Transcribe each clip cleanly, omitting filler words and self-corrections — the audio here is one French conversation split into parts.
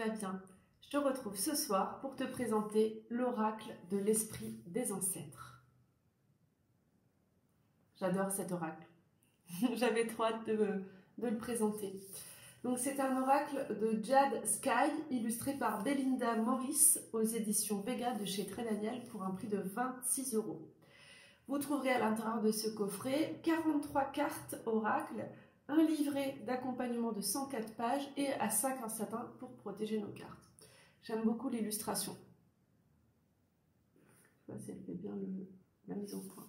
vas bien. Je te retrouve ce soir pour te présenter l'oracle de l'esprit des ancêtres. J'adore cet oracle. J'avais trop hâte de le présenter. Donc c'est un oracle de Jade Sky, illustré par Belinda Morris aux éditions Vega de chez Très Daniel pour un prix de 26 €. Vous trouverez à l'intérieur de ce coffret 43 cartes oracle, un livret d'accompagnement de 104 pages et à 5 en satin pour protéger nos cartes. J'aime beaucoup l'illustration. Je sais pas si elle fait bien la mise au point.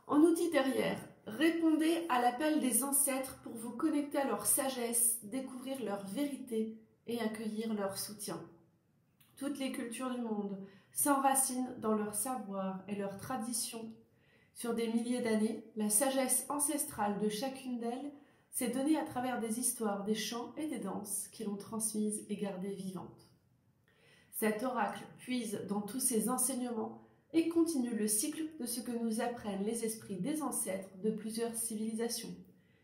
En outil derrière, répondez à l'appel des ancêtres pour vous connecter à leur sagesse, découvrir leur vérité et accueillir leur soutien. Toutes les cultures du monde s'enracinent dans leur savoir et leurs traditions. Sur des milliers d'années, la sagesse ancestrale de chacune d'elles s'est donnée à travers des histoires, des chants et des danses qui l'ont transmise et gardée vivante. Cet oracle puise dans tous ses enseignements et continue le cycle de ce que nous apprennent les esprits des ancêtres de plusieurs civilisations,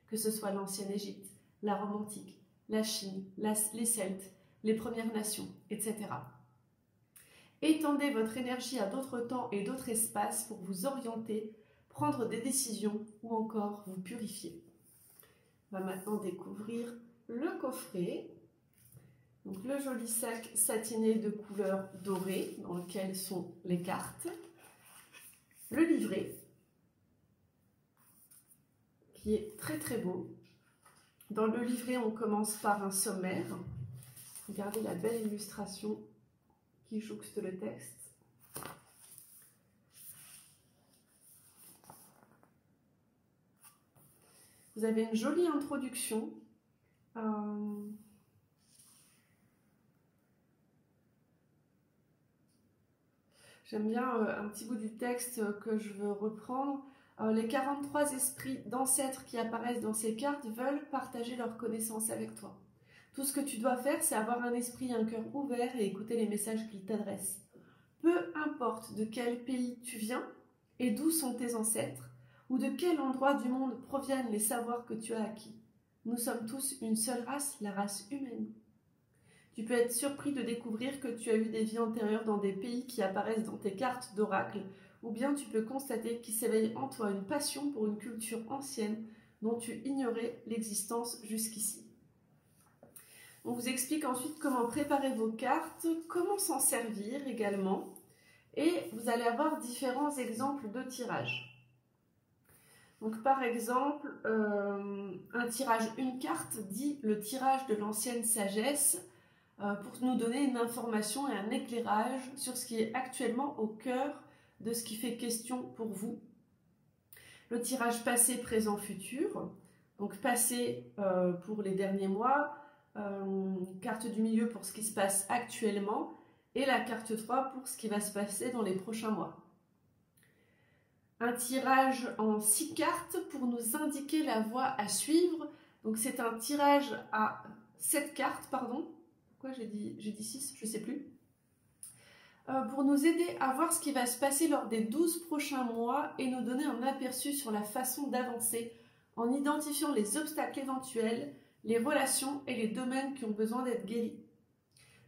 que ce soit l'ancienne Égypte, la Rome antique, la Chine, les Celtes, les Premières Nations, etc. Étendez votre énergie à d'autres temps et d'autres espaces pour vous orienter, prendre des décisions ou encore vous purifier. On va maintenant découvrir le coffret. Donc le joli sac satiné de couleur dorée dans lequel sont les cartes. Le livret qui est très très beau. Dans le livret, on commence par un sommaire. Regardez la belle illustration qui jouxte le texte. Vous avez une jolie introduction. J'aime bien un petit bout du texte que je veux reprendre. Les 43 esprits d'ancêtres qui apparaissent dans ces cartes veulent partager leurs connaissances avec toi. Tout ce que tu dois faire, c'est avoir un esprit et un cœur ouverts et écouter les messages qu'ils t'adressent. Peu importe de quel pays tu viens et d'où sont tes ancêtres, ou de quel endroit du monde proviennent les savoirs que tu as acquis. Nous sommes tous une seule race, la race humaine. Tu peux être surpris de découvrir que tu as eu des vies antérieures dans des pays qui apparaissent dans tes cartes d'oracle, ou bien tu peux constater qu'il s'éveille en toi une passion pour une culture ancienne dont tu ignorais l'existence jusqu'ici. On vous explique ensuite comment préparer vos cartes, comment s'en servir également, et vous allez avoir différents exemples de tirages. Donc par exemple, un tirage, une carte dit le tirage de l'ancienne sagesse, pour nous donner une information et un éclairage sur ce qui est actuellement au cœur de ce qui fait question pour vous. Le tirage passé, présent, futur. Donc passé pour les derniers mois, carte du milieu pour ce qui se passe actuellement et la carte 3 pour ce qui va se passer dans les prochains mois. Un tirage en 6 cartes pour nous indiquer la voie à suivre. Donc c'est un tirage à 7 cartes, pardon. Pourquoi j'ai dit 6, je ne sais plus. Pour nous aider à voir ce qui va se passer lors des 12 prochains mois et nous donner un aperçu sur la façon d'avancer en identifiant les obstacles éventuels, les relations et les domaines qui ont besoin d'être guéris.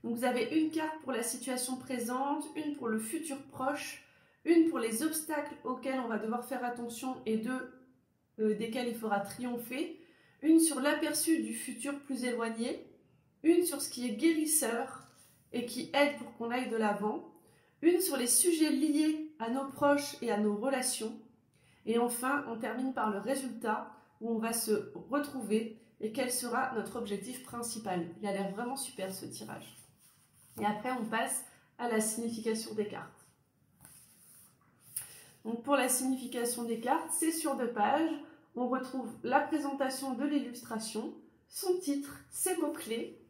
Donc vous avez une carte pour la situation présente, une pour le futur proche, une pour les obstacles auxquels on va devoir faire attention et desquels il faudra triompher, une sur l'aperçu du futur plus éloigné, une sur ce qui est guérisseur et qui aide pour qu'on aille de l'avant, une sur les sujets liés à nos proches et à nos relations, et enfin on termine par le résultat où on va se retrouver et quel sera notre objectif principal. Il a l'air vraiment super ce tirage. Et après on passe à la signification des cartes. Donc pour la signification des cartes, c'est sur 2 pages, on retrouve la présentation de l'illustration, son titre, ses mots-clés,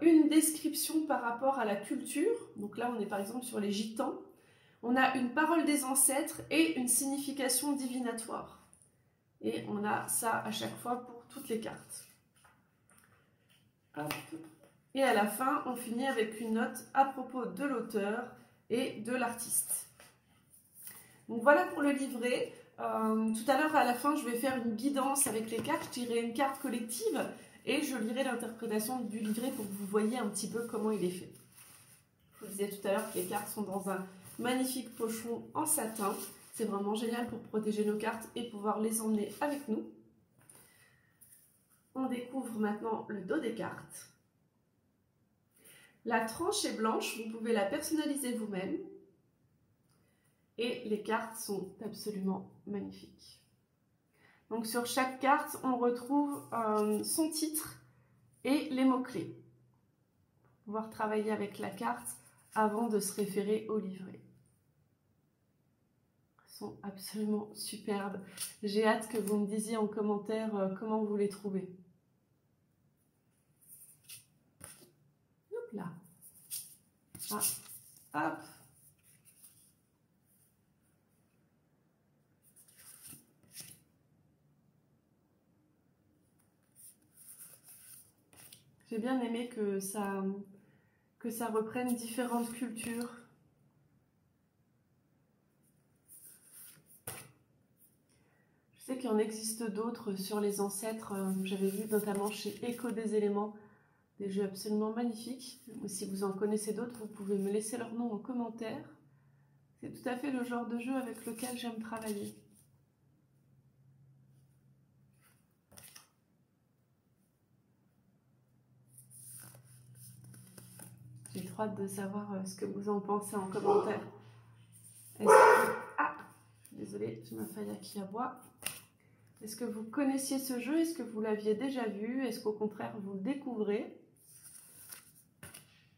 une description par rapport à la culture, donc là on est par exemple sur les gitans, on a une parole des ancêtres et une signification divinatoire. Et on a ça à chaque fois pour toutes les cartes. Hop. Et à la fin, on finit avec une note à propos de l'auteur et de l'artiste. Donc voilà pour le livret. Tout à l'heure, à la fin, je vais faire une guidance avec les cartes. Je tirerai une carte collective Et je lirai l'interprétation du livret pour que vous voyez un petit peu comment il est fait. Je vous disais tout à l'heure que les cartes sont dans un magnifique pochon en satin. C'est vraiment génial pour protéger nos cartes et pouvoir les emmener avec nous. On découvre maintenant le dos des cartes. La tranche est blanche, vous pouvez la personnaliser vous-même. Et les cartes sont absolument magnifiques. Donc sur chaque carte, on retrouve son titre et les mots-clés. Pouvoir travailler avec la carte avant de se référer au livret. Ils sont absolument superbes. J'ai hâte que vous me disiez en commentaire comment vous les trouvez. Hop là. Ah, hop. J'ai bien aimé que ça reprenne différentes cultures. Je sais qu'il en existe d'autres sur les ancêtres. J'avais vu notamment chez Écho des éléments des jeux absolument magnifiques. Si vous en connaissez d'autres, vous pouvez me laisser leur nom en commentaire. C'est tout à fait le genre de jeu avec lequel j'aime travailler. J'ai trop hâte de savoir ce que vous en pensez en commentaire. Ah, désolée, j'ai ma Faya qui aboie. Est-ce que vous connaissiez ce jeu? Est-ce que vous l'aviez déjà vu? Est-ce qu'au contraire, vous le découvrez?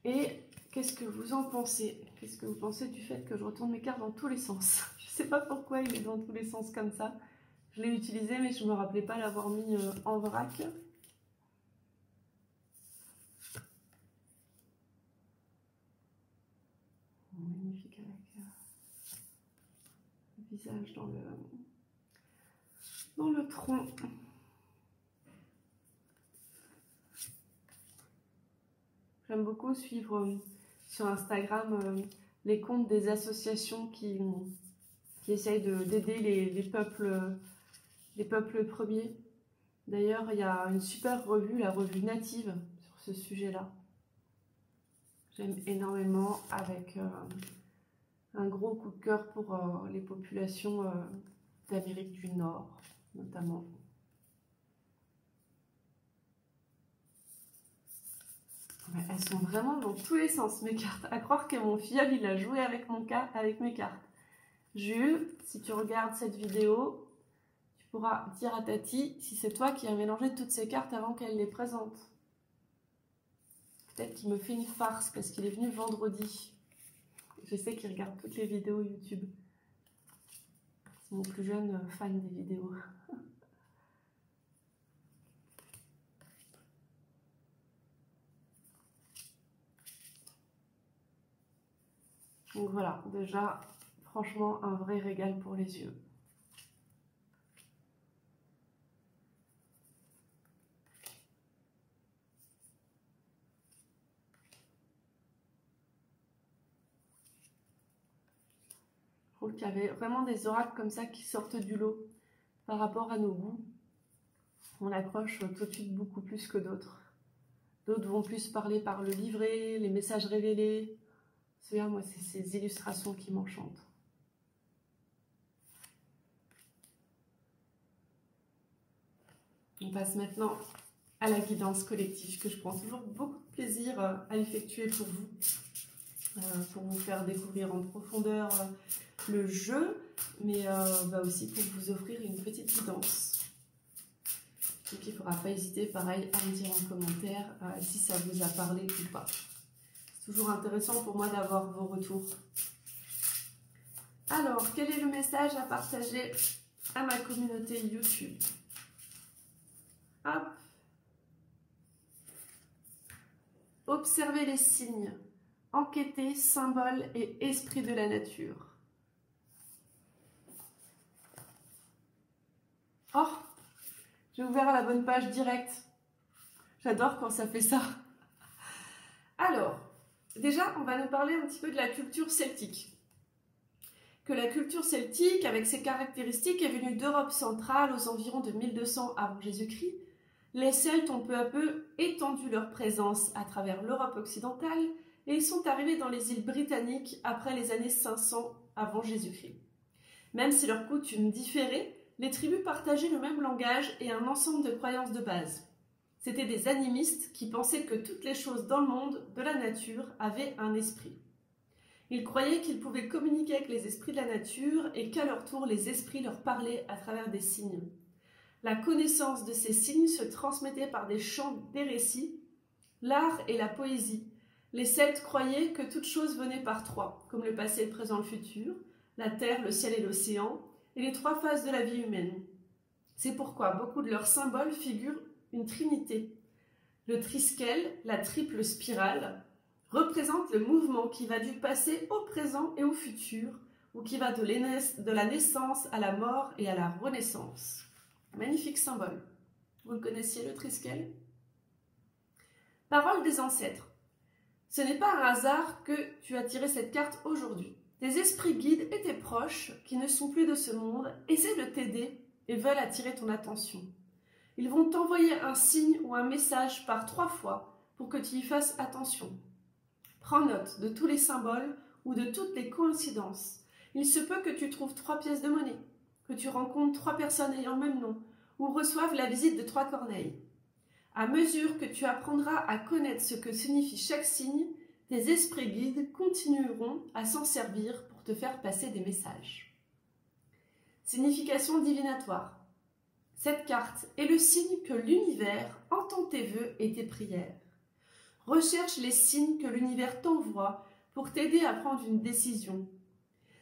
Et qu'est-ce que vous en pensez? Qu'est-ce que vous pensez du fait que je retourne mes cartes dans tous les sens? Je ne sais pas pourquoi il est dans tous les sens comme ça. Je l'ai utilisé, mais je ne me rappelais pas l'avoir mis en vrac. Magnifique avec le visage dans le tronc. J'aime beaucoup suivre sur Instagram les comptes des associations qui essayent d'aider les peuples premiers. D'ailleurs, il y a une super revue, la revue Native, sur ce sujet-là. J'aime énormément, avec un gros coup de cœur pour les populations d'Amérique du Nord, notamment. Ouais, elles sont vraiment dans tous les sens, mes cartes. À croire que mon filleul, il a joué avec mes cartes. Jules, si tu regardes cette vidéo, tu pourras dire à Tati si c'est toi qui as mélangé toutes ces cartes avant qu'elle les présente. Peut-être qu'il me fait une farce parce qu'il est venu vendredi. Je sais qu'il regarde toutes les vidéos YouTube. C'est mon plus jeune fan des vidéos. Donc voilà, déjà, franchement, un vrai régal pour les yeux. Je trouve qu'il y avait vraiment des oracles comme ça qui sortent du lot par rapport à nos goûts. On accroche tout de suite beaucoup plus que d'autres. D'autres vont plus parler par le livret, les messages révélés. Celui-là, moi, c'est ces illustrations qui m'enchantent. On passe maintenant à la guidance collective que je prends toujours beaucoup de plaisir à effectuer pour vous faire découvrir en profondeur le jeu, mais aussi pour vous offrir une petite guidance. Donc il ne faudra pas hésiter, pareil, à me dire en commentaire si ça vous a parlé ou pas. C'est toujours intéressant pour moi d'avoir vos retours. Alors, quel est le message à partager à ma communauté YouTube? Hop. Observez les signes, enquêtez, symboles et esprit de la nature. Oh, j'ai ouvert la bonne page directe. J'adore quand ça fait ça. Alors, déjà, on va nous parler un petit peu de la culture celtique. Que la culture celtique, avec ses caractéristiques, est venue d'Europe centrale aux environs de 1200 avant Jésus-Christ. Les Celtes ont peu à peu étendu leur présence à travers l'Europe occidentale et ils sont arrivés dans les îles britanniques après les années 500 avant Jésus-Christ. Même si leurs coutumes différaient, les tribus partageaient le même langage et un ensemble de croyances de base. C'étaient des animistes qui pensaient que toutes les choses dans le monde, de la nature, avaient un esprit. Ils croyaient qu'ils pouvaient communiquer avec les esprits de la nature et qu'à leur tour, les esprits leur parlaient à travers des signes. La connaissance de ces signes se transmettait par des chants, des récits, l'art et la poésie. Les Celtes croyaient que toute chose venait par trois, comme le passé, le présent, le futur, la terre, le ciel et l'océan, et les trois phases de la vie humaine. C'est pourquoi beaucoup de leurs symboles figurent une trinité. Le triskel, la triple spirale, représente le mouvement qui va du passé au présent et au futur, ou qui va de la naissance à la mort et à la renaissance. Magnifique symbole. Vous le connaissiez, le triskel? Parole des ancêtres. Ce n'est pas un hasard que tu as tiré cette carte aujourd'hui. Tes esprits guides et tes proches, qui ne sont plus de ce monde, essaient de t'aider et veulent attirer ton attention. Ils vont t'envoyer un signe ou un message par 3 fois pour que tu y fasses attention. Prends note de tous les symboles ou de toutes les coïncidences. Il se peut que tu trouves 3 pièces de monnaie, que tu rencontres 3 personnes ayant le même nom, ou reçoives la visite de 3 corneilles. À mesure que tu apprendras à connaître ce que signifie chaque signe, tes esprits guides continueront à s'en servir pour te faire passer des messages. Signification divinatoire. Cette carte est le signe que l'univers entend tes vœux et tes prières. Recherche les signes que l'univers t'envoie pour t'aider à prendre une décision.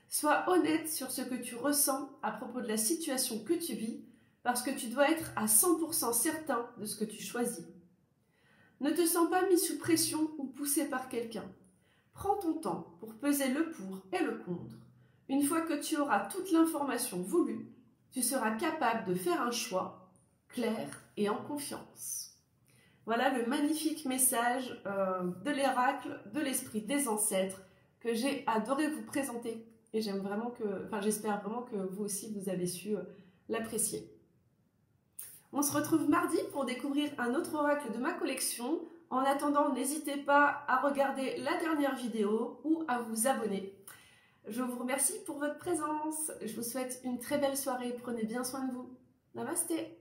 Sois honnête sur ce que tu ressens à propos de la situation que tu vis, parce que tu dois être à 100% certain de ce que tu choisis. Ne te sens pas mis sous pression ou poussé par quelqu'un. Prends ton temps pour peser le pour et le contre. Une fois que tu auras toute l'information voulue, tu seras capable de faire un choix clair et en confiance. Voilà le magnifique message de l'oracle de l'esprit des ancêtres que j'ai adoré vous présenter. Et j'espère vraiment que vous aussi vous avez su l'apprécier. On se retrouve mardi pour découvrir un autre oracle de ma collection. En attendant, n'hésitez pas à regarder la dernière vidéo ou à vous abonner. Je vous remercie pour votre présence. Je vous souhaite une très belle soirée. Prenez bien soin de vous. Namasté.